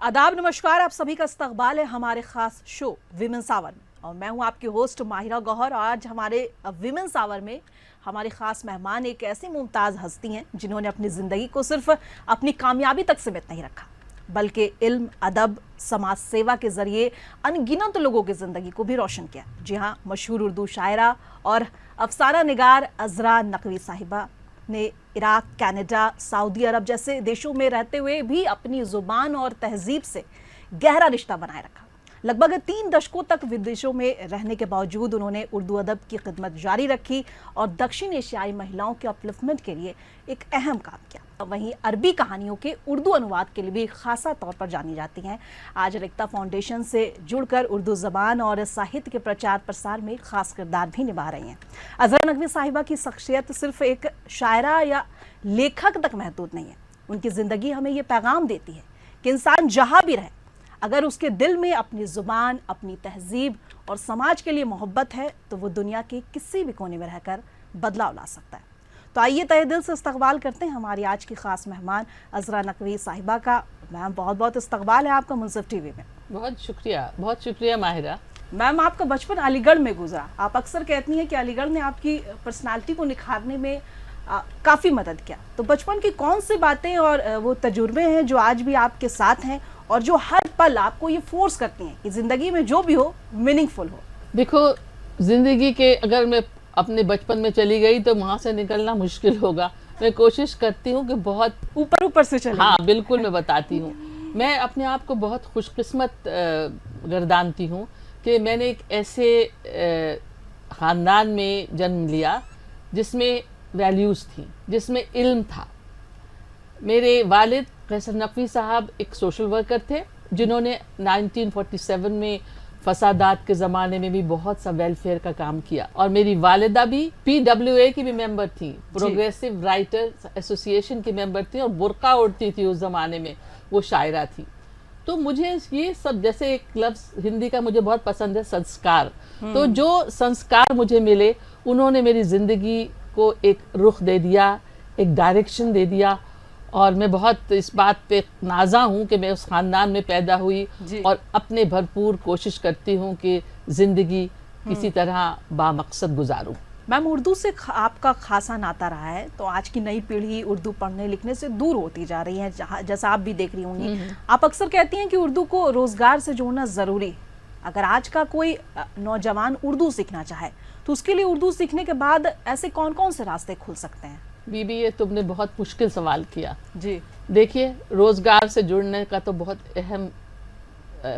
आदाब, नमस्कार। आप सभी का इस्तकबाल है हमारे खास शो विमेंस आवर में और मैं हूं आपकी होस्ट माहिरा गौहर। आज हमारे विमेंस आवर में हमारे खास मेहमान एक ऐसी मुमताज़ हस्ती हैं जिन्होंने अपनी ज़िंदगी को सिर्फ अपनी कामयाबी तक सीमित नहीं रखा, बल्कि इल्म, अदब, समाज सेवा के ज़रिए अनगिनत लोगों की ज़िंदगी को भी रोशन किया। जी हाँ, मशहूर उर्दू शायरा और अफसाना निगार अज़रा नकवी साहिबा ने इराक, कनाडा, सऊदी अरब जैसे देशों में रहते हुए भी अपनी ज़ुबान और तहजीब से गहरा रिश्ता बनाए रखा। लगभग 3 दशकों तक विदेशों में रहने के बावजूद उन्होंने उर्दू अदब की खिदमत जारी रखी और दक्षिण एशियाई महिलाओं के अपलिफ्टमेंट के लिए एक अहम काम किया। वहीं अरबी कहानियों के उर्दू अनुवाद के लिए भी खासा तौर पर जानी जाती हैं। आज रिक्ता फाउंडेशन से जुड़कर उर्दू ज़बान और साहित्य के प्रचार प्रसार में खास किरदार भी निभा रही हैं। अज़रा नकवी साहिबा की शख्सियत सिर्फ एक शायरा या लेखक तक महदूद नहीं है। उनकी ज़िंदगी हमें ये पैगाम देती है कि इंसान जहाँ भी रहे, अगर उसके दिल में अपनी ज़ुबान, अपनी तहजीब और समाज के लिए मोहब्बत है तो वो दुनिया के किसी भी कोने में रहकर बदलाव ला सकता है। तो आइए तहे दिल से इस्तकबाल करते हैं हमारी आज की खास मेहमान अज़रा नकवी साहिबा का। मैम, बहुत बहुत इस्तकबाल है आपका मुंसिफ टीवी में। बहुत शुक्रिया माहिरा। मैम, आपका बचपन अलीगढ़ में गुजरा। आप अक्सर कहती हैं कि अलीगढ़ ने आपकी पर्सनालिटी को निखारने में काफ़ी मदद किया। तो बचपन की कौन सी बातें और वो तजुर्बे हैं जो आज भी आपके साथ हैं और जो हर पल आपको ये फोर्स करती हैं कि ज़िंदगी में जो भी हो मीनिंगफुल हो? देखो, ज़िंदगी के अगर मैं अपने बचपन में चली गई तो वहाँ से निकलना मुश्किल होगा। मैं कोशिश करती हूँ कि बहुत ऊपर से चले। हाँ, बिल्कुल, मैं बताती हूँ। मैं अपने आप को बहुत खुशकिस्मत गर्दानती हूँ कि मैंने एक ऐसे ख़ानदान में जन्म लिया जिसमें वैल्यूज़ थी, जिसमें इल्म था। मेरे वालिद कैसर नकवी साहब एक सोशल वर्कर थे जिन्होंने 1947 में फसादात के ज़माने में भी बहुत सा वेलफेयर का काम किया, और मेरी वालिदा भी PWA की भी मेंबर थी, प्रोग्रेसिव राइटर्स एसोसिएशन की मेंबर थी, और बुर्का ओढ़ती थी उस ज़माने में, वो शायरा थी। तो मुझे ये सब, जैसे एक लफ्ज़ हिंदी का मुझे बहुत पसंद है, संस्कार। तो जो संस्कार मुझे मिले उन्होंने मेरी ज़िंदगी को एक रुख दे दिया, एक डायरेक्शन दे दिया, और मैं बहुत इस बात पे नाज़ा हूँ कि मैं उस ख़ानदान में पैदा हुई और अपने भरपूर कोशिश करती हूँ कि ज़िंदगी किसी तरह बामकसद गुजारूँ। मैम, उर्दू से आपका खासा नाता रहा है, तो आज की नई पीढ़ी उर्दू पढ़ने लिखने से दूर होती जा रही है, जैसा आप भी देख रही होंगी। आप अक्सर कहती हैं कि उर्दू को रोज़गार से जोड़ना ज़रूरी। अगर आज का कोई नौजवान उर्दू सीखना चाहे तो उसके लिए उर्दू सीखने के बाद ऐसे कौन कौन से रास्ते खुल सकते हैं? बीबी, ये तुमने बहुत मुश्किल सवाल किया जी। देखिए, रोज़गार से जुड़ने का तो बहुत अहम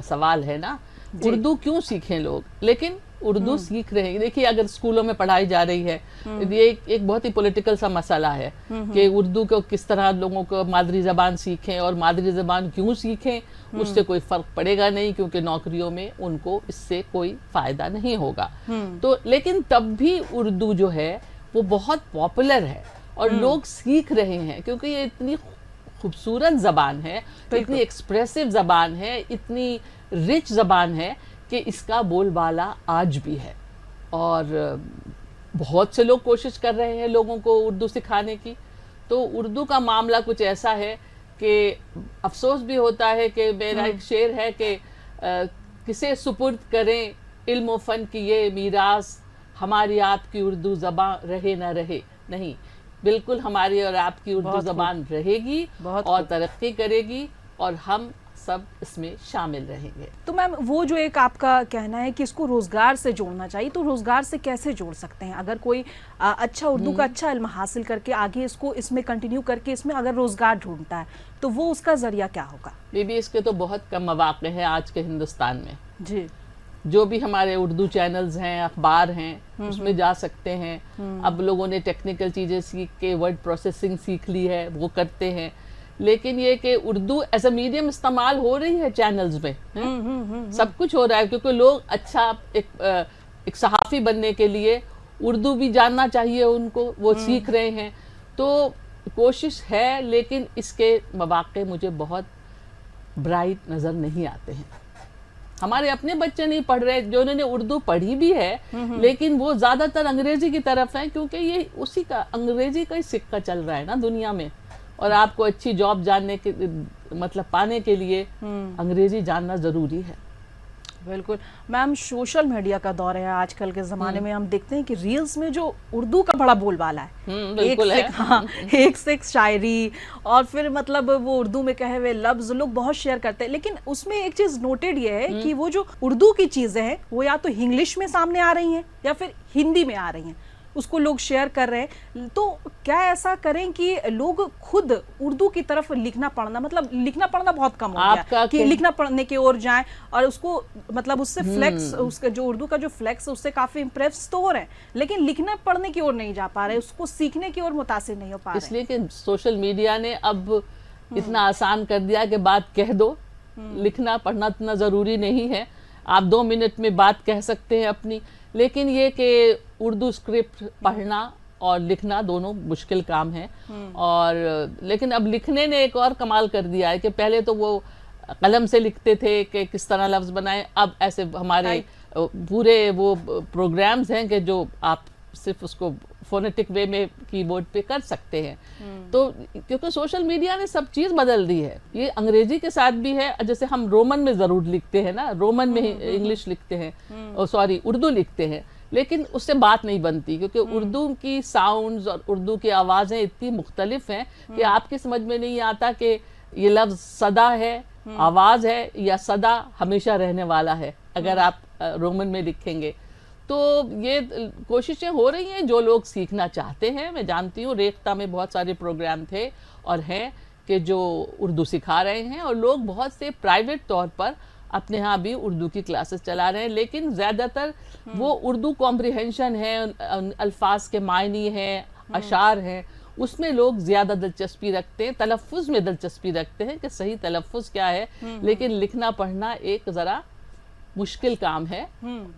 सवाल है ना। उर्दू क्यों सीखें लोग? लेकिन उर्दू सीख रहे हैं। देखिए, अगर स्कूलों में पढ़ाई जा रही है, ये एक बहुत ही पॉलिटिकल सा मसला है कि उर्दू को किस तरह लोगों को मादरी ज़बान सीखें, और मादरी ज़बान क्यों सीखें। उससे कोई फ़र्क पड़ेगा नहीं, क्योंकि नौकरियों में उनको इससे कोई फ़ायदा नहीं होगा। तो लेकिन तब भी उर्दू जो है वो बहुत पॉपुलर है और लोग सीख रहे हैं, क्योंकि ये इतनी खूबसूरत ज़बान है, इतनी एक्सप्रेसिव ज़बान है, इतनी रिच ज़बान है कि इसका बोलबाला आज भी है। और बहुत से लोग कोशिश कर रहे हैं लोगों को उर्दू सिखाने की। तो उर्दू का मामला कुछ ऐसा है कि अफसोस भी होता है कि मेरा एक शेर है कि किसे सुपुर्द करें इल्म व फ़न की ये मीरास, हमारी आपकी उर्दू ज़बान रहे ना रहे। नहीं, बिल्कुल हमारी और आपकी उर्दू ज़बान रहेगी और तरक्की करेगी, और हम सब इसमें शामिल रहेंगे। तो मैम, वो जो एक आपका कहना है कि इसको रोज़गार से जोड़ना चाहिए, तो रोज़गार से कैसे जोड़ सकते हैं? अगर कोई अच्छा उर्दू का अच्छा इल्म हासिल करके आगे इसको इसमें कंटिन्यू करके इसमें अगर रोज़गार ढूंढता है तो वो उसका ज़रिया क्या होगा? बीबी, इसके तो बहुत कम मौक़े हैं आज के हिंदुस्तान में। जी। जो भी हमारे उर्दू चैनल्स हैं, अखबार हैं, उसमें जा सकते हैं। अब लोगों ने टेक्निकल चीज़ें सीख के वर्ड प्रोसेसिंग सीख ली है, वो करते हैं। लेकिन ये कि उर्दू एज अ मीडियम इस्तेमाल हो रही है चैनल्स में, सब कुछ हो रहा है, क्योंकि लोग अच्छा एक सहाफ़ी बनने के लिए उर्दू भी जानना चाहिए उनको, वो सीख रहे हैं। तो कोशिश है, लेकिन इसके मौक़े मुझे बहुत ब्राइट नज़र नहीं आते हैं। हमारे अपने बच्चे नहीं पढ़ रहे, जो उन्होंने उर्दू पढ़ी भी है, लेकिन वो ज़्यादातर अंग्रेज़ी की तरफ है, क्योंकि ये उसी का अंग्रेज़ी का ही सिक्का चल रहा है ना दुनिया में। और आपको अच्छी जॉब जानने के मतलब पाने के लिए अंग्रेजी जानना ज़रूरी है। बिल्कुल मैम, सोशल मीडिया का दौर है आजकल के ज़माने में। हम देखते हैं कि रील्स में जो उर्दू का बड़ा बोलबाला है, बिल्कुल है। हाँ, एक से एक शायरी, और फिर मतलब वो उर्दू में कहे हुए लफ्ज़ लोग बहुत शेयर करते हैं। लेकिन उसमें एक चीज़ नोटेड ये है कि वो जो उर्दू की चीज़ें हैं वो या तो इंग्लिश में सामने आ रही हैं या फिर हिंदी में आ रही हैं, उसको लोग शेयर कर रहे हैं। तो क्या ऐसा करें कि लोग खुद उर्दू की तरफ लिखना पढ़ना, मतलब लिखना पढ़ना बहुत कम हो गया कि लिखना पढ़ने की ओर जाएं और उसको मतलब उससे फ्लेक्स, उसका जो उर्दू का जो फ्लेक्स उससे काफी इंप्रेस तो हो रहे हैं, लेकिन लिखना पढ़ने की ओर नहीं जा पा रहे, उसको सीखने की ओर मुतासिर नहीं हो पा रहे। इसलिए कि सोशल मीडिया ने अब इतना आसान कर दिया कि बात कह दो, लिखना पढ़ना इतना ज़रूरी नहीं है, आप 2 मिनट में बात कह सकते हैं अपनी। लेकिन ये कि उर्दू स्क्रिप्ट पढ़ना और लिखना दोनों मुश्किल काम है। और लेकिन अब लिखने ने एक और कमाल कर दिया है कि पहले तो वो कलम से लिखते थे कि किस तरह लफ्ज़ बनाएं, अब ऐसे हमारे पूरे वो प्रोग्राम्स हैं कि जो आप सिर्फ उसको फोनेटिक वे में कीबोर्ड पे कर सकते हैं। तो क्योंकि सोशल मीडिया ने सब चीज़ बदल दी है। ये अंग्रेजी के साथ भी है, जैसे हम रोमन में ज़रूर लिखते हैं ना, रोमन में इंग्लिश लिखते हैं, सॉरी उर्दू लिखते हैं, लेकिन उससे बात नहीं बनती क्योंकि उर्दू की साउंड्स और उर्दू की आवाज़ें इतनी मुख्तलिफ हैं कि आपकी समझ में नहीं आता कि ये लफ्ज़ सदा है, आवाज़ है, या सदा हमेशा रहने वाला है अगर आप रोमन में लिखेंगे। तो ये कोशिशें हो रही हैं, जो लोग सीखना चाहते हैं। मैं जानती हूँ रेख्ता में बहुत सारे प्रोग्राम थे और हैं कि जो उर्दू सिखा रहे हैं, और लोग बहुत से प्राइवेट तौर पर अपने यहाँ भी उर्दू की क्लासेस चला रहे हैं। लेकिन ज़्यादातर वो उर्दू कॉम्प्रिहेंशन है, अल्फाज के मायनी हैं, अशार हैं, उसमें लोग ज़्यादा दिलचस्पी रखते हैं, तलफ़ुज़ में दिलचस्पी रखते हैं कि सही तलफ़ुज़ क्या है। लेकिन लिखना पढ़ना एक ज़रा मुश्किल काम है।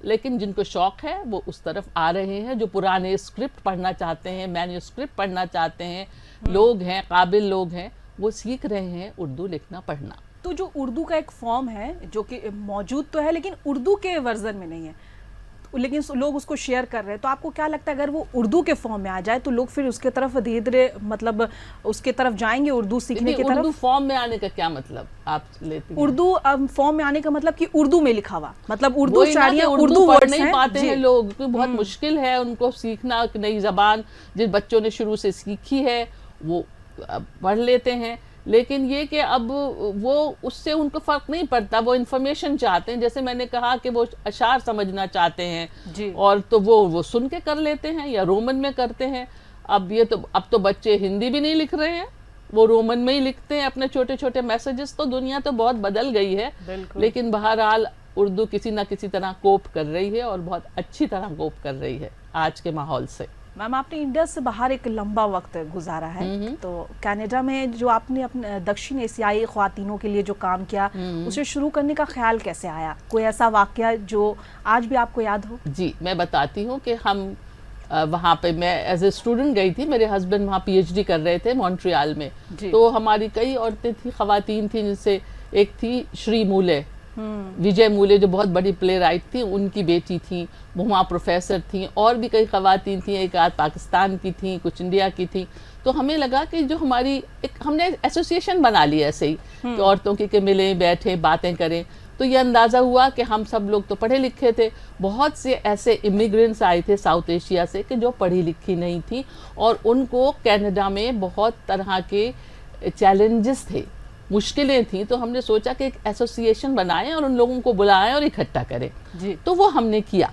लेकिन जिनको शौक है वो उस तरफ आ रहे हैं, जो पुराने स्क्रिप्ट पढ़ना चाहते हैं, मैन्यूस्क्रिप्ट पढ़ना चाहते हैं, लोग हैं, काबिल लोग हैं, वो सीख रहे हैं उर्दू लिखना पढ़ना। तो जो उर्दू का एक फॉर्म है जो कि मौजूद तो है लेकिन उर्दू के वर्जन में नहीं है, लेकिन लोग उसको शेयर कर रहे हैं, तो आपको क्या लगता है अगर वो उर्दू के फॉर्म में आ जाए तो लोग फिर उसके तरफ धीरे धीरे मतलब उसके तरफ जाएंगे, उर्दू सीखने की तरफ? उर्दू फॉर्म में आने का क्या मतलब आप लेती हैं? उर्दू फॉर्म में आने का मतलब कि उर्दू में लिखा हुआ, मतलब उर्दू शायरियां, उर्दू पढ़ नहीं पाते हैं लोग, क्योंकि बहुत मुश्किल है उनको सीखना। नई जबान जिन बच्चों ने शुरू से सीखी है वो पढ़ लेते हैं, लेकिन ये कि अब वो उससे उनको फ़र्क नहीं पड़ता, वो इन्फॉर्मेशन चाहते हैं। जैसे मैंने कहा कि वो अशार समझना चाहते हैं जी। और तो वो सुन के कर लेते हैं या रोमन में करते हैं। अब तो बच्चे हिंदी भी नहीं लिख रहे हैं, वो रोमन में ही लिखते हैं अपने छोटे छोटे मैसेजेस। तो दुनिया तो बहुत बदल गई है, लेकिन बहरहाल उर्दू किसी ना किसी तरह कोप कर रही है और बहुत अच्छी तरह कोप कर रही है आज के माहौल से। मैम, आपने इंडिया से बाहर एक लंबा वक्त गुजारा है, तो कनाडा में जो आपने अपने दक्षिण एशियाई ख्वातीनों के लिए जो काम किया, उसे शुरू करने का ख्याल कैसे आया? कोई ऐसा वाकया जो आज भी आपको याद हो? जी, मैं बताती हूँ कि हम वहाँ पे मैं एज ए स्टूडेंट गई थी, मेरे हस्बैंड वहाँ पीएचडी कर रहे थे मॉन्ट्रियल में। तो हमारी कई औरतें थी, ख्वातीन थी, जिनसे एक थी श्री मूले, विजय मूले, जो बहुत बड़ी प्ले राइट थी, उनकी बेटी थी, वो वहाँ प्रोफेसर थी, और भी कई ख़वातीन थी, एक आध पाकिस्तान की थी, कुछ इंडिया की थी। तो हमें लगा कि जो हमारी हमने एसोसिएशन बना ली ऐसे ही कि औरतों के मिलें, बैठें, बातें करें। तो ये अंदाज़ा हुआ कि हम सब लोग तो पढ़े लिखे थे, बहुत से ऐसे इमिग्रेंट्स आए थे साउथ एशिया से कि जो पढ़ी लिखी नहीं थी, और उनको कनाडा में बहुत तरह के चैलेंजेस थे, मुश्किलें थी। तो हमने सोचा कि एक एसोसिएशन बनाएं और उन लोगों को बुलाएं और इकट्ठा करें जी। तो वो हमने किया,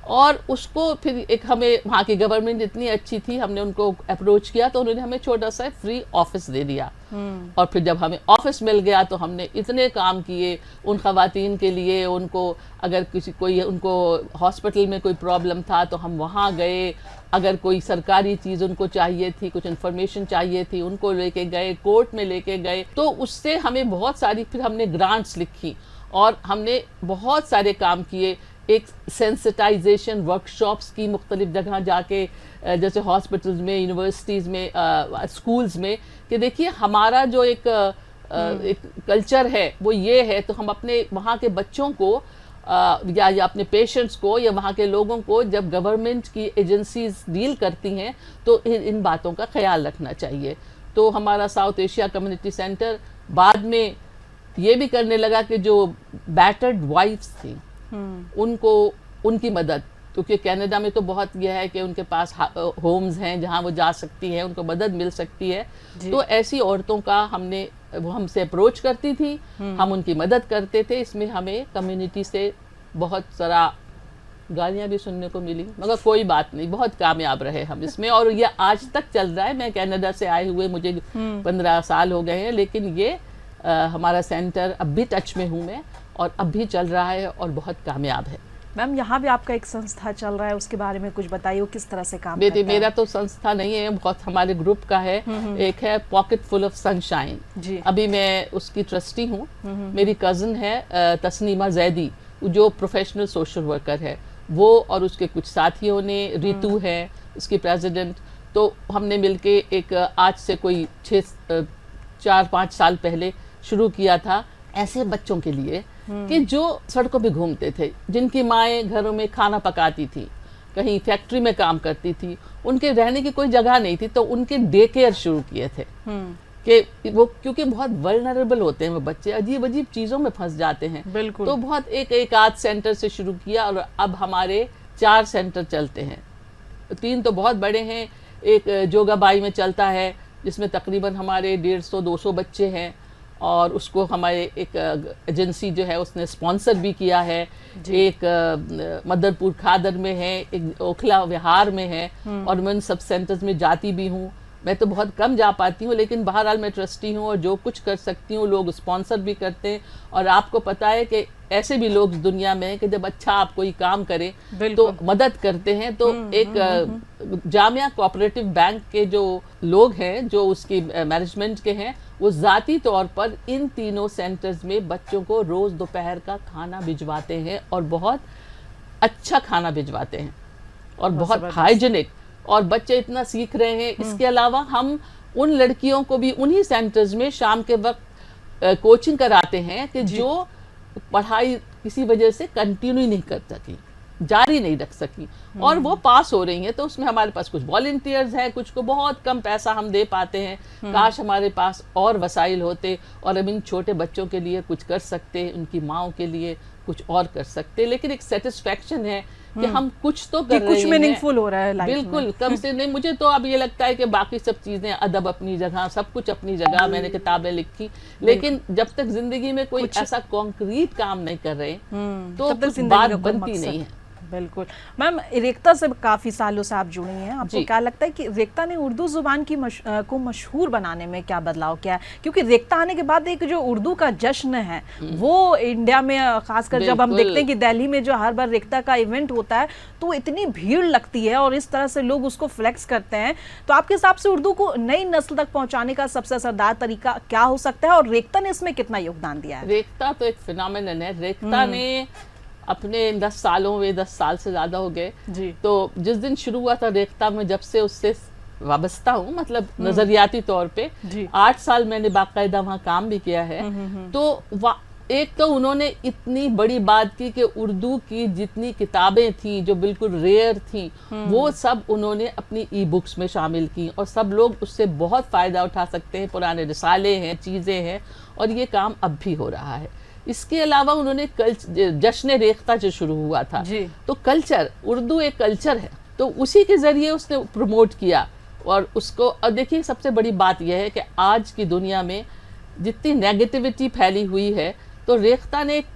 और उसको फिर एक हमें वहाँ की गवर्नमेंट इतनी अच्छी थी, हमने उनको अप्रोच किया तो उन्होंने हमें छोटा सा फ्री ऑफिस दे दिया। और फिर जब हमें ऑफिस मिल गया तो हमने इतने काम किए उन ख़वातीन के लिए। उनको अगर उनको हॉस्पिटल में कोई प्रॉब्लम था तो हम वहाँ गए, अगर कोई सरकारी चीज़ उनको चाहिए थी, कुछ इन्फॉर्मेशन चाहिए थी, उनको लेके गए, कोर्ट में लेके गए। तो उससे हमें बहुत सारी, फिर हमने ग्रांट्स लिखी और हमने बहुत सारे काम किए। एक सेंसिटाइजेशन वर्कशॉप्स की मुख्तलिफ जगह जाके, जैसे हॉस्पिटल्स में, यूनिवर्सिटीज़ में, स्कूल्स में, कि देखिए हमारा जो एक कल्चर है वो ये है। तो हम अपने वहाँ के बच्चों को या अपने पेशेंट्स को या वहाँ के लोगों को, जब गवर्नमेंट की एजेंसीज डील करती हैं तो इन बातों का ख्याल रखना चाहिए। तो हमारा साउथ एशिया कम्युनिटी सेंटर बाद में ये भी करने लगा कि जो बैटर्ड वाइफ्स थी उनको उनकी मदद, क्योंकि कनाडा में तो बहुत यह है कि उनके पास होम्स हैं जहां वो जा सकती हैं, उनको मदद मिल सकती है। तो ऐसी औरतों का वो हमसे अप्रोच करती थी, हम उनकी मदद करते थे। इसमें हमें कम्युनिटी से बहुत सारा गालियां भी सुनने को मिली, मगर कोई बात नहीं, बहुत कामयाब रहे हम इसमें। और ये आज तक चल रहा है। मैं कनाडा से आए हुए मुझे 15 साल हो गए हैं, लेकिन ये हमारा सेंटर अब भी टच में हूँ मैं, और अब भी चल रहा है और बहुत कामयाब है। मैम, यहाँ भी आपका एक संस्था चल रहा है, उसके बारे में कुछ बताइए, वो किस तरह से काम करता है? मेरा तो संस्था नहीं है, बहुत हमारे ग्रुप का है। एक है पॉकेट फुल ऑफ सनशाइन जी। अभी मैं उसकी ट्रस्टी हूँ। मेरी कज़न है तस्नीमा जैदी, जो प्रोफेशनल सोशल वर्कर है, वो और उसके कुछ साथियों ने, रितु है उसकी प्रेसिडेंट, तो हमने मिलके एक आज से कोई 4-5 साल पहले शुरू किया था ऐसे बच्चों के लिए कि जो सड़कों पे घूमते थे, जिनकी माएँ घरों में खाना पकाती थी, कहीं फैक्ट्री में काम करती थी, उनके रहने की कोई जगह नहीं थी, तो उनके डे केयर शुरू किए थे कि वो, क्योंकि बहुत वल्नरेबल होते हैं वो बच्चे, अजीब अजीब चीज़ों में फंस जाते हैं। बिल्कुल। तो बहुत एक आध सेंटर से शुरू किया और अब हमारे 4 सेंटर चलते हैं। 3 तो बहुत बड़े हैं, एक जोगाबाई में चलता है जिसमें तकरीबन हमारे 150-200 बच्चे हैं, और उसको हमारे एक एजेंसी जो है उसने स्पॉन्सर भी किया है। एक मदरपुर खादर में है, एक ओखला विहार में है, और मैं उन सब सेंटर्स में जाती भी हूँ। मैं तो बहुत कम जा पाती हूँ, लेकिन बहरहाल मैं ट्रस्टी हूँ और जो कुछ कर सकती हूँ लोग स्पॉन्सर भी करते हैं। और आपको पता है कि ऐसे भी लोग दुनिया में हैं कि जब अच्छा आप कोई काम करें तो मदद करते हैं। तो एक जामिया कोऑपरेटिव बैंक के जो लोग हैं, जो उसकी मैनेजमेंट के हैं, वो ज़ाती तौर पर इन तीनों सेंटर्स में बच्चों को रोज़ दोपहर का खाना भिजवाते हैं, और बहुत अच्छा खाना भिजवाते हैं, और बहुत हाइजीनिक, और बच्चे इतना सीख रहे हैं। इसके अलावा हम उन लड़कियों को भी उन्हीं सेंटर्स में शाम के वक्त कोचिंग कराते हैं कि जो पढ़ाई किसी वजह से कंटिन्यू नहीं कर सकी, जारी नहीं रख सकी, और वो पास हो रही हैं। तो उसमें हमारे पास कुछ वॉलंटियर्स हैं, कुछ को बहुत कम पैसा हम दे पाते हैं। काश हमारे पास और वसाइल होते और हम इन छोटे बच्चों के लिए कुछ कर सकते, उनकी माओ के लिए कुछ और कर सकते। लेकिन एक सेटिस्फेक्शन है कि हम कुछ तो कर रहे हैं, कुछ मीनिंगफुल हो रहा है लाइफ में। बिल्कुल, कम से नहीं। मुझे तो अब ये लगता है कि बाकी सब चीजें, अदब अपनी जगह, सब कुछ अपनी जगह, मैंने किताबें लिखी, लेकिन जब तक जिंदगी में कोई ऐसा कॉन्क्रीट काम नहीं कर रहे तो कुछ बात बनती नहीं है। बिल्कुल। मैम, रेख्ता से काफ़ी सालों से आप जुड़ी हैं, आपको क्या लगता है कि रेख्ता ने उर्दू ज़ुबान की को मशहूर बनाने में क्या बदलाव किया है? क्योंकि रेख्ता आने के बाद एक जो उर्दू का जश्न है वो इंडिया में, खासकर जब हम देखते हैं कि दिल्ली में जो हर बार रेख्ता का इवेंट होता है तो इतनी भीड़ लगती है और इस तरह से लोग उसको फ्लेक्स करते हैं। तो आपके हिसाब से उर्दू को नई नस्ल तक पहुँचाने का सबसे असरदार तरीका क्या हो सकता है, और रेख्ता ने इसमें कितना योगदान दिया है? रेख्ता तो एक फिनोमेनन है। रेख्ता ने अपने 10 सालों में, 10 साल से ज़्यादा हो गए, तो जिस दिन शुरू हुआ था रेख्ता में, जब से उससे वाबस्ता हूँ, मतलब नज़रियाती तौर पे 8 साल मैंने बाकायदा वहाँ काम भी किया है। तो एक तो उन्होंने इतनी बड़ी बात की कि उर्दू की जितनी किताबें थी जो बिल्कुल रेयर थी, वो सब उन्होंने अपनी ई बुक्स में शामिल की, और सब लोग उससे बहुत फ़ायदा उठा सकते हैं। पुराने रिसाले हैं, चीज़ें हैं, और ये काम अब भी हो रहा है। इसके अलावा उन्होंने जश्न रेख्ता जो शुरू हुआ था, तो कल्चर, उर्दू एक कल्चर है, तो उसी के ज़रिए उसने प्रमोट किया। और उसको, और देखिए सबसे बड़ी बात यह है कि आज की दुनिया में जितनी नेगेटिविटी फैली हुई है, तो रेख्ता ने एक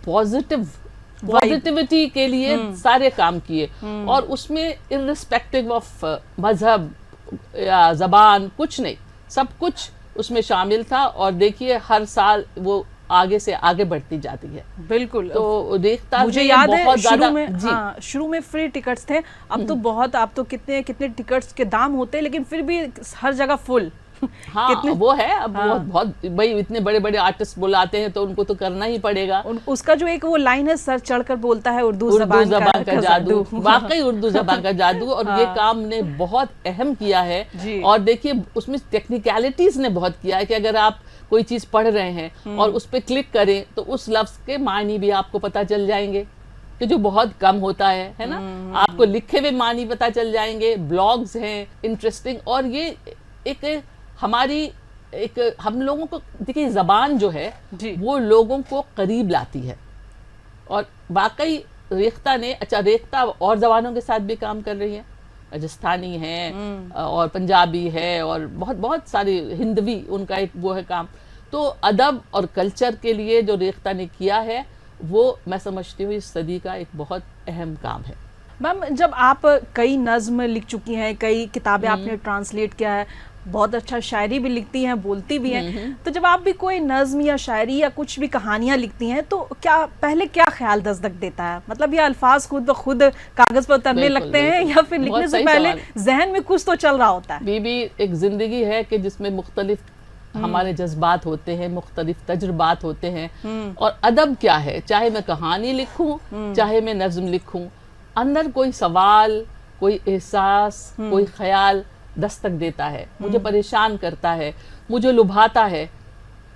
पॉजिटिविटी के लिए सारे काम किए, और उसमें इर्रिस्पेक्टिव ऑफ मजहब या ज़बान कुछ नहीं, सब कुछ उसमें शामिल था। और देखिए हर साल वो आगे से आगे बढ़ती जाती है। बिल्कुल। तो देखता मुझे याद है शुरू में फ्री टिकट्स थे, अब तो बहुत, अब तो कितने कितने टिकट्स के दाम होते हैं, लेकिन फिर भी हर जगह फुल। हाँ, वो है अब। बहुत भाई, इतने बड़े बड़े आर्टिस्ट बुलाते हैं तो उनको तो करना ही पड़ेगा। उसका जो एक वो लाइन है, सर चढ़कर बोलता है उर्दू ज़बान का जादू, वाकई उर्दू ज़बान का जादू। और ये काम ने बहुत अहम किया है। और देखिए उसमें टेक्निकलिटीज ने बहुत किया है कि अगर आप कोई चीज पढ़ रहे हैं और उस पर क्लिक करें तो उस लफ्ज के मानी भी आपको पता चल जाएंगे, कि जो बहुत कम होता है ना। आपको लिखे हुए मानी पता चल जाएंगे, ब्लॉग्स हैं इंटरेस्टिंग। और ये एक हमारी एक हम लोगों को देखिए ज़बान जो है जी। वो लोगों को करीब लाती है। और वाकई रेख्ता ने, अच्छा रेख्ता और ज़बानों के साथ भी काम कर रही है, राजस्थानी है और पंजाबी है और बहुत बहुत सारी, हिंदवी उनका एक वो है काम। तो अदब और कल्चर के लिए जो रेख्ता ने किया है वो मैं समझती हूँ इस सदी का एक बहुत अहम काम है। मैम, जब आप कई नज्म लिख चुकी हैं, कई किताबें आपने ट्रांसलेट किया है, बहुत अच्छा शायरी भी लिखती हैं, बोलती भी हैं, तो जब आप भी कोई नज्म या शायरी या कुछ भी कहानियां लिखती हैं तो क्या पहले क्या ख्याल दस्तक देता है? मतलब ये अल्फाज खुद ब खुद कागज पर उतरने बिल्कुल, लगते हैं बिल्कुल। या फिर बहुत लिखने से सही पहले सवाल। जहन में कुछ तो चल रहा होता है? बीबी एक जिंदगी है कि जिसमें मुख्तलिफ हमारे जज्बात होते हैं, मुख्तलिफ तजुर्बात होते हैं। और अदब क्या है, चाहे मैं कहानी लिखूं चाहे मैं नज्म लिखूं, अंदर कोई सवाल, कोई एहसास, कोई ख्याल दस्तक देता है, मुझे परेशान करता है, मुझे लुभाता है,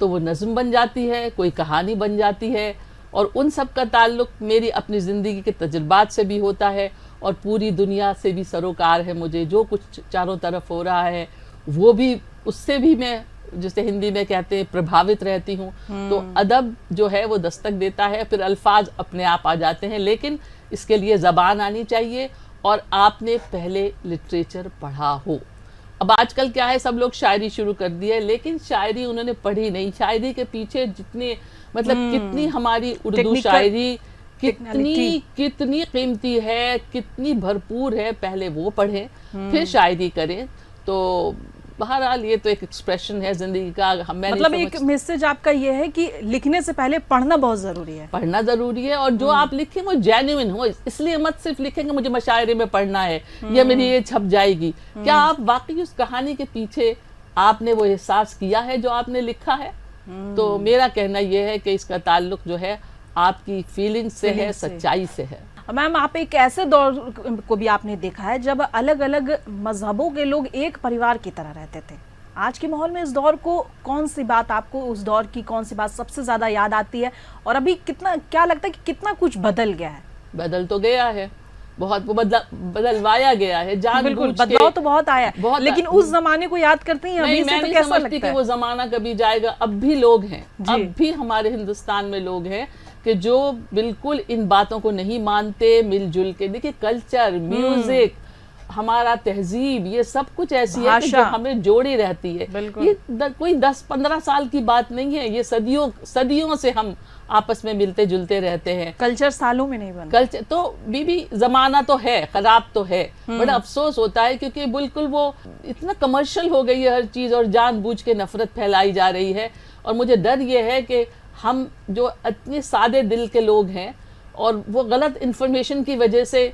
तो वो नज्म बन जाती है, कोई कहानी बन जाती है। और उन सब का ताल्लुक मेरी अपनी ज़िंदगी के तजुर्बात से भी होता है और पूरी दुनिया से भी सरोकार है। मुझे जो कुछ चारों तरफ हो रहा है वो भी, उससे भी मैं, जिसे हिंदी में कहते हैं, प्रभावित रहती हूँ। तो अदब जो है वो दस्तक देता है, फिर अल्फाज अपने आप आ जाते हैं, लेकिन इसके लिए ज़बान आनी चाहिए और आपने पहले लिटरेचर पढ़ा हो। अब आजकल क्या है, सब लोग शायरी शुरू कर दी है, लेकिन शायरी उन्होंने पढ़ी नहीं। शायरी के पीछे जितने, मतलब कितनी हमारी उर्दू शायरी कितनी कीमती है, कितनी भरपूर है, पहले वो पढ़ें फिर शायरी करें। तो बहरहाल ये तो एक एक्सप्रेशन है जिंदगी का। मतलब एक मैसेज आपका ये है कि लिखने से पहले पढ़ना बहुत जरूरी है। पढ़ना जरूरी है, और जो आप लिखें वो जेन्युइन हो। इसलिए मत सिर्फ लिखेंगे मुझे मशायरे में पढ़ना है या मेरी ये छप जाएगी। क्या आप वाकई उस कहानी के पीछे आपने वो एहसास किया है जो आपने लिखा है? तो मेरा कहना यह है कि इसका ताल्लुक जो है आपकी फीलिंग्स से है, सच्चाई से है। मैम, आप एक ऐसे दौर को भी आपने देखा है जब अलग अलग मजहबों के लोग एक परिवार की तरह रहते थे। आज के माहौल में इस दौर को कौन सी बात, आपको उस दौर की कौन सी बात सबसे ज्यादा याद आती है? और अभी कितना, क्या लगता है कि कितना कुछ बदल गया है? बदल तो गया है, बहुत बदलवाया गया है, बिल्कुल बदलाव तो बहुत आया है, लेकिन उस जमाने को याद करते हैं अभी से, तो कैसा लगता है? कि वो जमाना कभी जाएगा। अब भी लोग हैं, अब भी हमारे हिंदुस्तान में लोग हैं कि जो बिल्कुल इन बातों को नहीं मानते, मिलजुल के। देखिए कल्चर, म्यूजिक, हमारा तहजीब, ये सब कुछ ऐसी है कि जो हमें जोड़ी रहती है। ये कोई 10-15 साल की बात नहीं है, ये सदियों से हम आपस में मिलते जुलते रहते हैं। कल्चर सालों में नहीं बना। कल्चर तो बीबी जमाना तो है, खराब तो है, बड़ा अफसोस होता है क्योंकि बिल्कुल वो इतना कमर्शियल हो गई है हर चीज़, और जानबूझ के नफरत फैलाई जा रही है। और मुझे डर ये है कि हम जो इतने सादे दिल के लोग हैं और वो गलत इन्फॉर्मेशन की वजह से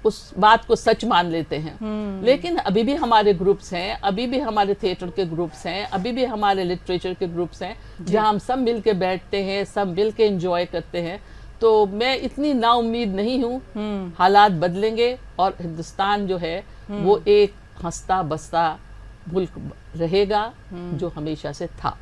उस बात को सच मान लेते हैं। लेकिन अभी भी हमारे ग्रुप्स हैं, अभी भी हमारे थिएटर के ग्रुप्स हैं, अभी भी हमारे लिटरेचर के ग्रुप्स हैं जहां हम सब मिल के बैठते हैं, सब मिल के एंजॉय करते हैं। तो मैं इतनी नाउम्मीद नहीं हूँ। हालात बदलेंगे और हिंदुस्तान जो है वो एक हंसता बसता मुल्क रहेगा जो हमेशा से था।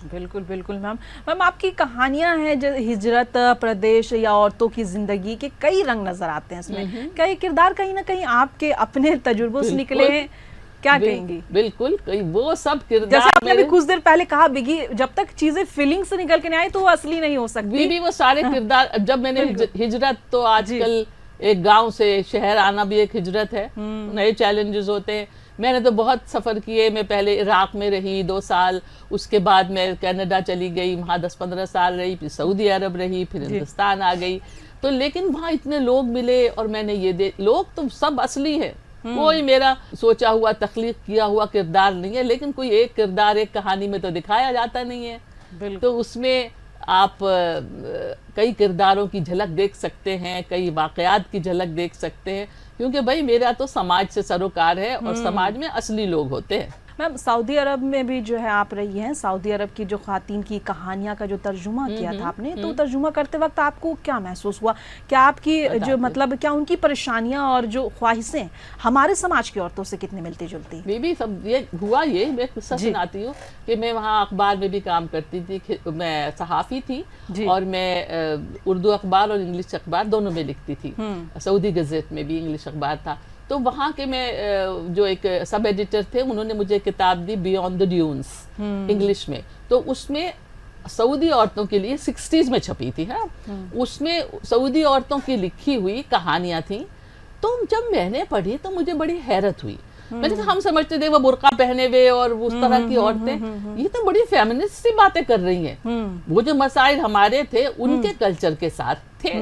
बिल्कुल बिल्कुल मैम। मैम, आपकी कहानियां हैं जो हिजरत, प्रदेश या औरतों की जिंदगी के कई रंग नजर आते हैं इसमें। कई किरदार कहीं ना कहीं आपके अपने तजुर्बों से निकले हैं, क्या कहेंगी? बिल्कुल, वो सब किरदार, जैसे आपने भी कुछ देर पहले कहा बिगी, जब तक चीजें फीलिंग से निकल के नहीं आई तो वो असली नहीं हो सकती। बीबी वो सारे किरदार, जब मैंने हिजरत, तो आजकल एक गांव से शहर आना भी एक हिजरत है, नए चैलेंजेस होते हैं। मैंने तो बहुत सफ़र किए। मैं पहले इराक़ में रही 2 साल, उसके बाद मैं कनाडा चली गई, वहाँ 10-15 साल रही, फिर सऊदी अरब रही, फिर हिंदुस्तान आ गई। तो लेकिन वहाँ इतने लोग मिले और मैंने ये लोग तो सब असली है, कोई मेरा सोचा हुआ तख्लीक किया हुआ किरदार नहीं है। लेकिन कोई एक किरदार एक कहानी में तो दिखाया जाता नहीं है, तो उसमें आप कई किरदारों की झलक देख सकते हैं, कई वाक़यात की झलक देख सकते हैं, क्योंकि भाई मेरा तो समाज से सरोकार है और समाज में असली लोग होते हैं। मैम, सऊदी अरब में भी जो है आप रही हैं, सऊदी अरब की जो ख़वातीन की कहानियाँ का जो तर्जुमा किया था आपने, तो तर्जुमा करते वक्त आपको क्या महसूस हुआ? क्या आपकी जो मतलब क्या उनकी परेशानियाँ और जो ख्वाहिशें हमारे समाज की औरतों से कितनी मिलती जुलती? भी सब ये हुआ, ये मैं किस्सा सुनाती हूँ कि मैं वहाँ अखबार में भी काम करती थी, मैं सहाफ़ी थी और मैं उर्दू अखबार और इंग्लिश अखबार दोनों में लिखती थी। सऊदी गज़ेट में भी इंग्लिश अखबार था। तो वहाँ के मैं जो एक सब एडिटर थे उन्होंने मुझे किताब दी बियॉन्ड द ड्यून्स इंग्लिश में। तो उसमें सऊदी औरतों के लिए 60s में छपी थी। हाँ, उसमें सऊदी औरतों की लिखी हुई कहानियां थी। तो जब मैंने पढ़ी तो मुझे बड़ी हैरत हुई। मैंने कहा हम समझते थे वो बुर्का पहने हुए और उस तरह की औरतें, ये तो बड़ी फेमिनिस्ट सी बातें कर रही हैं। वो जो मसाइल हमारे थे उनके कल्चर के साथ थे,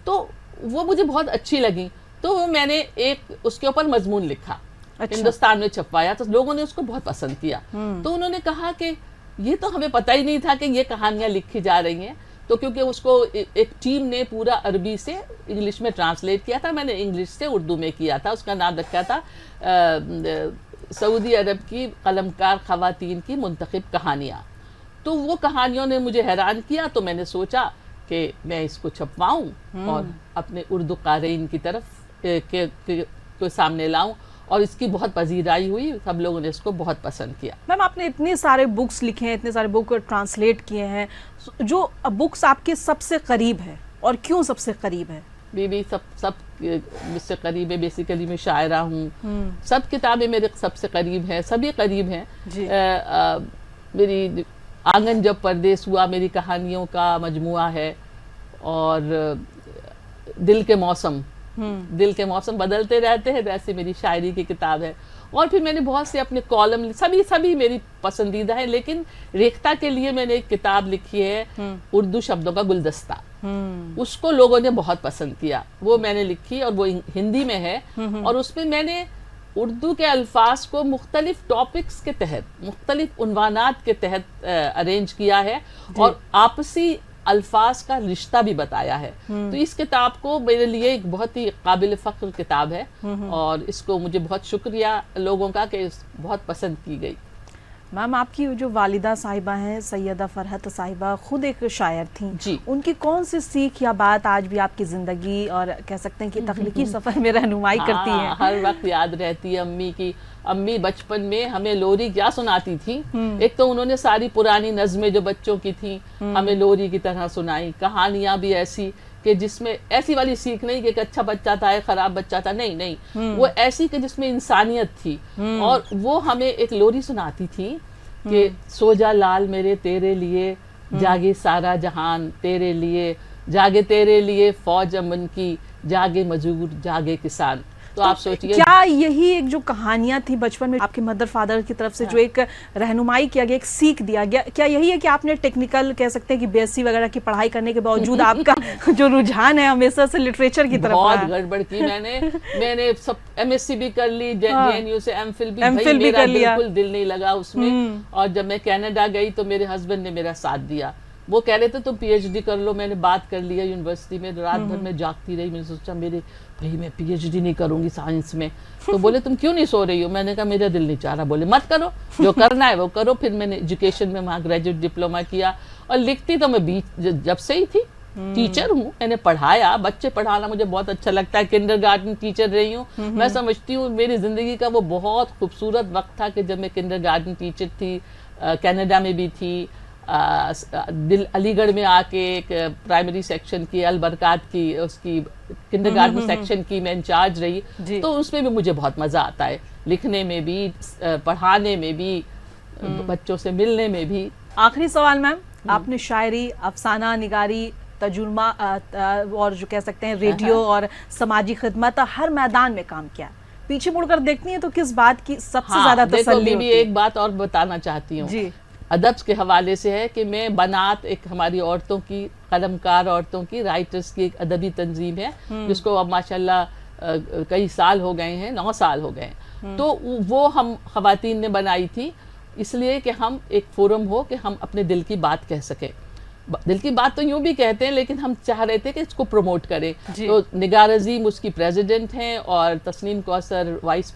तो वो मुझे बहुत अच्छी लगी। तो मैंने एक उसके ऊपर मजमून लिखा, हिंदुस्तान में छपवाया, तो लोगों ने उसको बहुत पसंद किया। तो उन्होंने कहा कि ये तो हमें पता ही नहीं था कि ये कहानियां लिखी जा रही हैं। तो क्योंकि उसको एक टीम ने पूरा अरबी से इंग्लिश में ट्रांसलेट किया था, मैंने इंग्लिश से उर्दू में किया था। उसका नाम रखा था सऊदी अरब की कलमकार ख़वातीन की मुंतखब कहानियाँ। तो वो कहानियों ने मुझे हैरान किया। तो मैंने सोचा कि मैं इसको छपवाऊँ और अपने उर्दू क़ारीन की तरफ के सामने लाऊं, और इसकी बहुत पजीराई हुई। सब लोगों ने इसको बहुत पसंद किया। मैम, आपने इतने सारे बुक्स लिखे हैं, इतने सारे बुक ट्रांसलेट किए हैं, जो बुक्स आपके सबसे करीब है और क्यों सबसे करीब है? बीबी सब मुझसे करीब है। बेसिकली मैं शायरा हूँ, सब किताबें मेरे सबसे करीब हैं, सभी करीब हैं। मेरी आंगन जब परदेस हुआ मेरी कहानियों का मजमुआ है, और दिल के मौसम बदलते रहते हैं, वैसे मेरी शायरी की किताब है। और फिर मैंने बहुत से अपने कॉलम, सभी मेरी पसंदीदा है। लेकिन रेखता के लिए मैंने एक किताब लिखी है, उर्दू शब्दों का गुलदस्ता। उसको लोगों ने बहुत पसंद किया, वो मैंने लिखी, और वो हिंदी में है। और उसमें मैंने उर्दू के अल्फाज को मुख्तलिफ टॉपिक्स के तहत, मुख्तलिफ उन्वानात के तहत अरेंज किया है, और आपसी अल्फाज का रिश्ता भी बताया है। तो इस किताब को मेरे लिए एक बहुत ही काबिल फ़ख्र किताब है, और इसको मुझे बहुत शुक्रिया लोगों का कि बहुत पसंद की गई। मैम, आपकी जो वालिदा साहिबा हैं सैयदा फरहत साहिबा, खुद एक शायर थी जी। उनकी कौन सी सीख या बात आज भी आपकी ज़िंदगी और कह सकते हैं कि तख्लीकी सफ़र में रहनुमाई करती है? हर वक्त याद रहती है अम्मी की। अम्मी बचपन में हमें लोरी क्या सुनाती थी। एक तो उन्होंने सारी पुरानी नज़में जो बच्चों की थी हमें लोरी की तरह सुनाई। कहानियां भी ऐसी कि जिसमें ऐसी वाली सीख नहीं कि एक अच्छा बच्चा था एक खराब बच्चा था, नहीं, वो ऐसी कि जिसमें इंसानियत थी। और वो हमें एक लोरी सुनाती थी कि सो जा लाल मेरे तेरे लिए, जागे सारा जहान तेरे लिए, जागे तेरे लिए फौज अमन की, जागे मजदूर जागे किसान। तो आप सोचिए, क्या यही एक जो कहानियां थी बचपन में आपके मदर फादर की तरफ से जो एक रहनुमाई किया गया, एक सीख दिया गया, क्या यही है कि आपने टेक्निकल कह सकते हैं कि बीएससी वगैरह की पढ़ाई करने के बावजूद आपका जो रुझान है हमेशा से लिटरेचर की तरफ बहुत गड़बड़ की मैंने सब एमएससी भी कर ली, जेएनयू से एमफिल भी कर लिया, बिल्कुल दिल नहीं लगा उसमें। और जब मैं कनाडा गई तो मेरे हस्बैंड ने मेरा साथ दिया। वो कह रहे थे तुम पीएचडी कर लो, मैंने बात कर लिया यूनिवर्सिटी में, रात भर में जागती रही। मैंने सोचा भाई मैं पीएचडी नहीं करूंगी साइंस में। तो बोले तुम क्यों नहीं सो रही हो? मैंने कहा मेरा दिल नहीं चाह रहा। बोले मत करो, जो करना है वो करो। फिर मैंने एजुकेशन में वहाँ ग्रेजुएट डिप्लोमा किया, और लिखती तो मैं जब से ही थी। टीचर हूँ, मैंने पढ़ाया, बच्चे पढ़ाना मुझे बहुत अच्छा लगता है। किंडरगार्टन टीचर रही हूँ। मैं समझती हूँ मेरी जिंदगी का वो बहुत खूबसूरत वक्त था कि जब मैं किंडरगार्टन टीचर थी, कनाडा में भी थी, अलीगढ़ में आके एक प्राइमरी सेक्शन की अलबरकात की उसकी किंडरगार्टन सेक्शन की मैं इंचार्ज रही। तो उसमें भी मुझे बहुत मज़ा आता है, लिखने में भी, पढ़ाने में भी, बच्चों से मिलने में भी। आखिरी सवाल मैम, आपने शायरी, अफसाना निगारी, तजुर्मा और जो कह सकते हैं रेडियो और समाजी खिदमत, हर मैदान में काम किया। पीछे मुड़कर देखती हैं तो किस बात की सबसे ज्यादा तसल्ली होती है? एक बात और बताना चाहती हूँ, अदब के हवाले से है कि मैं बनात, एक हमारी औरतों की, कलमकार औरतों की, राइटर्स की एक अदबी तंजीम है जिसको अब माशाल्लाह कई साल हो गए हैं, 9 साल हो गए हैं। तो वो हम खवातीन ने बनाई थी इसलिए कि हम एक फोरम हो कि हम अपने दिल की बात कह सकें। दिल की बात तो यूं भी कहते हैं, लेकिन हम चाह रहे थे कि इसको प्रमोट करें। तो निगार अजीम उसकी प्रेसिडेंट हैं और तस्नीम कौसर वाइस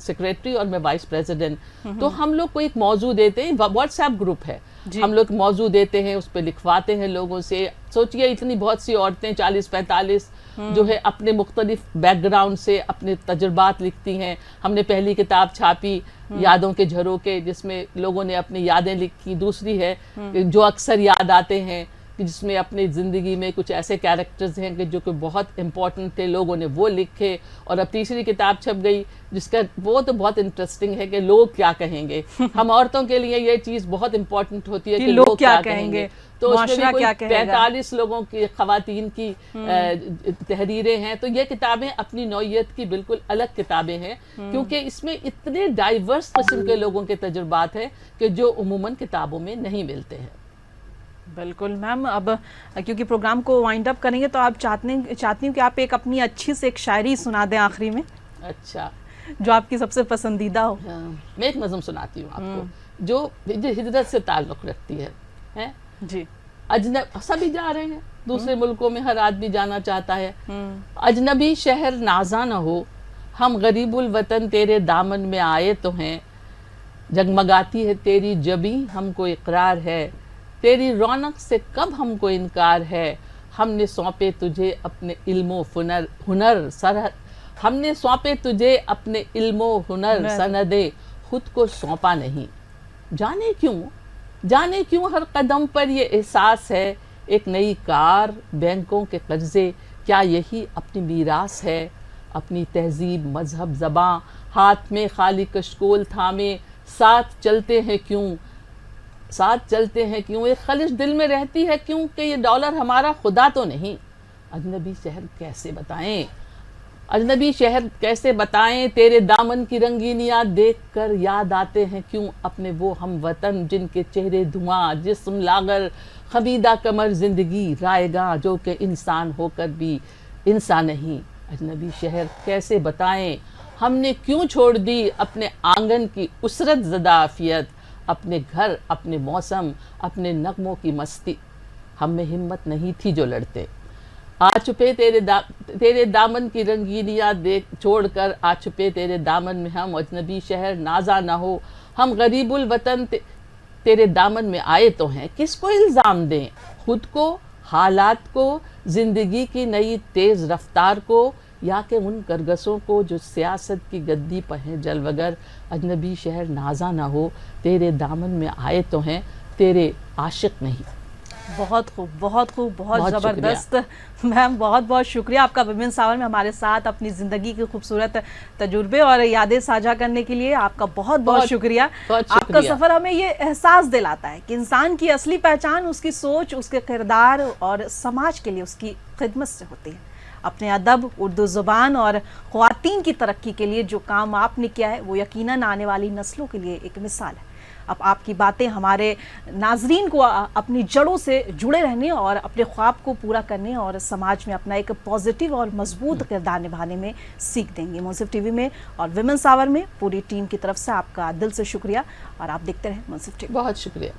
सेक्रेटरी और मैं वाइस प्रेसिडेंट। तो हम लोग को एक मौजू देते हैं, व्हाट्सएप ग्रुप है, हम लोग मौजू देते हैं, उस पर लिखवाते हैं लोगों से। सोचिए इतनी बहुत सी औरतें 40-45 जो है अपने मुख्तलिफ बैकग्राउंड से अपने तजुर्बात लिखती हैं। हमने पहली किताब छापी यादों के झरोके, जिसमें लोगों ने अपनी यादें लिखी। दूसरी है जो अक्सर याद आते हैं, कि जिसमें अपनी ज़िंदगी में कुछ ऐसे कैरेक्टर्स हैं कि जो कि बहुत इम्पोर्टेंट थे, लोगों ने वो लिखे। और अब तीसरी किताब छप गई जिसका वो तो बहुत इंटरेस्टिंग है कि लोग क्या कहेंगे। हम औरतों के लिए ये चीज़ बहुत इम्पोर्टेंट होती है कि लोग क्या कहेंगे। तो उसमें भी कोई 45 लोगों की ख़वातीन की तहरीरें हैं। तो ये किताबें अपनी नौइयत की बिल्कुल अलग किताबें हैं, क्योंकि इसमें इतने डाइवर्स किस्म के लोगों के तजुर्बात हैं कि जो उमूमन किताबों में नहीं मिलते हैं। बिल्कुल मैम, अब क्योंकि प्रोग्राम को वाइंड अप करेंगे तो आप चाहती हूँ कि आप एक अपनी अच्छी से एक शायरी सुना दें आखिरी में। अच्छा, जो आपकी सबसे पसंदीदा हो। मैं एक नज़म सुनाती हूँ आपको जो हिजरत से ताल्लुक़ रखती है जी। सभी जा रहे हैं दूसरे मुल्कों में, हर आदमी जाना चाहता है। अजनबी शहर नाजा न हो, हम गरीबुल वतन तेरे दामन में आए तो हैं। जगमगाती है तेरी जबी, हमको इकरार है, तेरी रौनक से कब हमको इनकार है। हमने सौंपे तुझे अपने इल्मो हुनर सरहद, हमने सौंपे तुझे अपने इल्मो हुनर सनदे, खुद को सौंपा नहीं। जाने क्यों हर कदम पर ये एहसास है, एक नई कार, बैंकों के कर्जे, क्या यही अपनी मीरास है। अपनी तहजीब, मजहब, ज़बां हाथ में खाली कशकोल थामे, साथ चलते हैं क्यों, एक खलिश दिल में रहती है क्यों कि ये डॉलर हमारा खुदा तो नहीं। अजनबी शहर कैसे बताएं, तेरे दामन की रंगीनियाँ देखकर याद आते हैं क्यों अपने वो हम वतन, जिनके चेहरे धुआं, जिस्म लागर, खमीदा कमर, जिंदगी रायगा, जो कि इंसान होकर भी इंसान नहीं। अजनबी शहर कैसे बताएं, हमने क्यों छोड़ दी अपने आंगन की उसरत ज़दा आफियत, अपने घर, अपने मौसम, अपने नगमों की मस्ती। हम में हिम्मत नहीं थी जो लड़ते, आ छुपे तेरे दामन की रंगीनियाँ देख छोड़कर, आ छुपे तेरे दामन में हम। अजनबी शहर नाजा ना हो, हम गरीबुल वतन तेरे दामन में आए तो हैं। किसको इल्ज़ाम दें, खुद को, हालात को, ज़िंदगी की नई तेज़ रफ्तार को, या कि उन करगसों को जो सियासत की गद्दी पर हैं जलवगर। अजनबी शहर नाजा ना हो, तेरे दामन में आए तो हैं, तेरे आशिक नहीं। बहुत खूब, बहुत ज़बरदस्त मैम, बहुत बहुत शुक्रिया आपका विमेंस आवर में हमारे साथ अपनी ज़िंदगी के खूबसूरत तजुर्बे और यादें साझा करने के लिए आपका बहुत बहुत शुक्रिया। आपका सफ़र हमें ये एहसास दिलाता है कि इंसान की असली पहचान उसकी सोच, उसके किरदार और समाज के लिए उसकी खिदमत से होती है। अपने अदब, उर्दू ज़ुबान और ख़वातीन की तरक्की के लिए जो काम आपने किया है वो यकीनन आने वाली नस्लों के लिए एक मिसाल है। अब आपकी बातें हमारे नाजरीन को अपनी जड़ों से जुड़े रहने और अपने ख्वाब को पूरा करने और समाज में अपना एक पॉजिटिव और मजबूत किरदार निभाने में सीख देंगे। मुंसिफ टीवी में और विमेंस आवर में पूरी टीम की तरफ से आपका दिल से शुक्रिया और आप देखते रहें मुंसिफ टीवी। बहुत शुक्रिया।